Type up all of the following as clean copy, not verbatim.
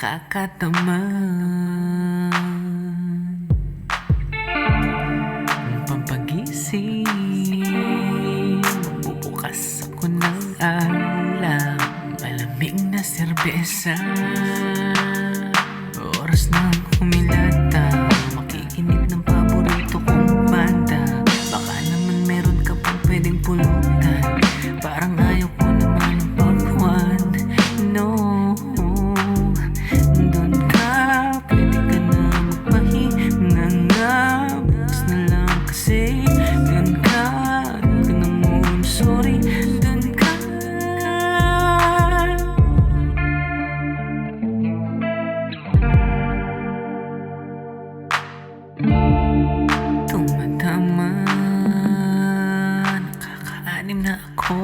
nakakatamad. Pampagising, bubukas ako ng alam, malamig na serbesa. Oras nang humilata, makikinig ng paborito kong banda. Baka naman meron ka pang pwedeng pulutan, parang ayaw ko naman ang pagwan. No, doon ka, pwede ka na magpahinga nga. Bukas na lang kasi doon ka na muna, sorry. Doon ka tumatama, nakakaanim na ako.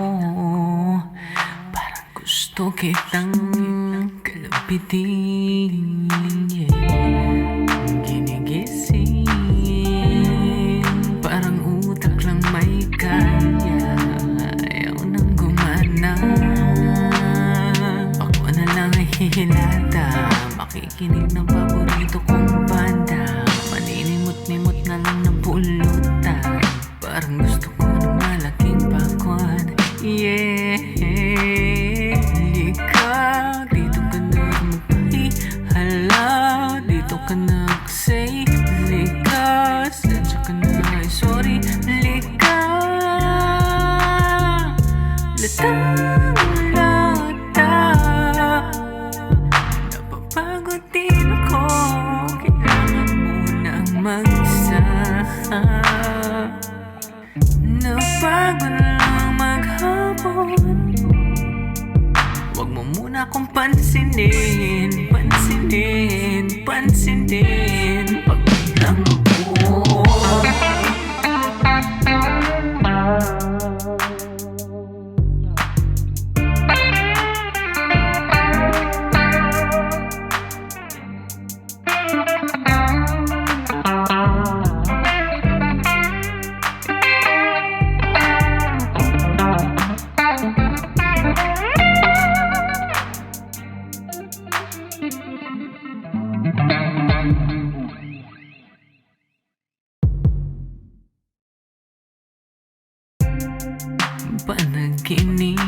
Parang gusto kitang kalabitin, ginigising, parang utak lang may kaya. Ayaw nang gumana, ako na lang ay hihilata, makikinig ng paborito kong banda. Maninimot-nimot na lang ng pulutan, parang gusto ko ng malaking pakwan. Yeah, halika, dito ka na magpahihala, dito ka na kasi. Halika, sadya ka na ay sorry. Halika, latang-lata, napapagod din ako, kailangan mo nang mag-isa. Napagod lang maghapon, wag mo muna akong pansinin, pansinin, pansinin. Pagbilang ako, panaginip,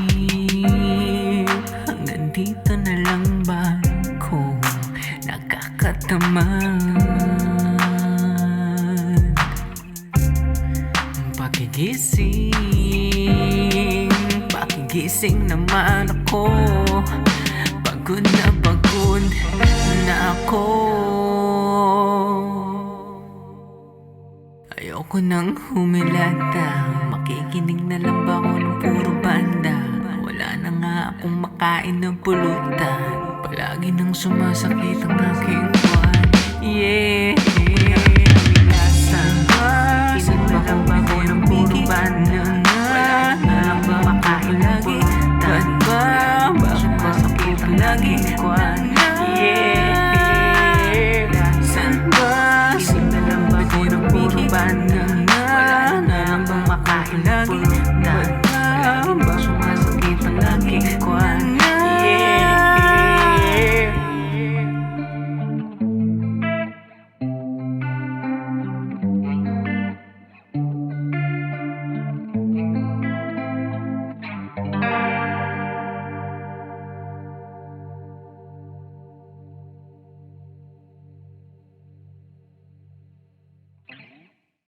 hanggang dito na lang ba ako nakakatamad? Pagigising, pagigising naman ako, pagod na ako. Ayoko nang humilata, makikinig na lang ba ako ng puro banda? Wala na nga akong makain ng pulutan, palagi nang sumasakit ang aking buwan. Yeah, saan ba? Kinig na lang ba ako ng puro banda? Wala na lang ba makain ng pulutan? Ba't ba? Bakit masakit ang aking buwan? Yeah, saan ba? Kinig na lang ba ako ng puro banda? Wala na lang ba makain ng pulutan?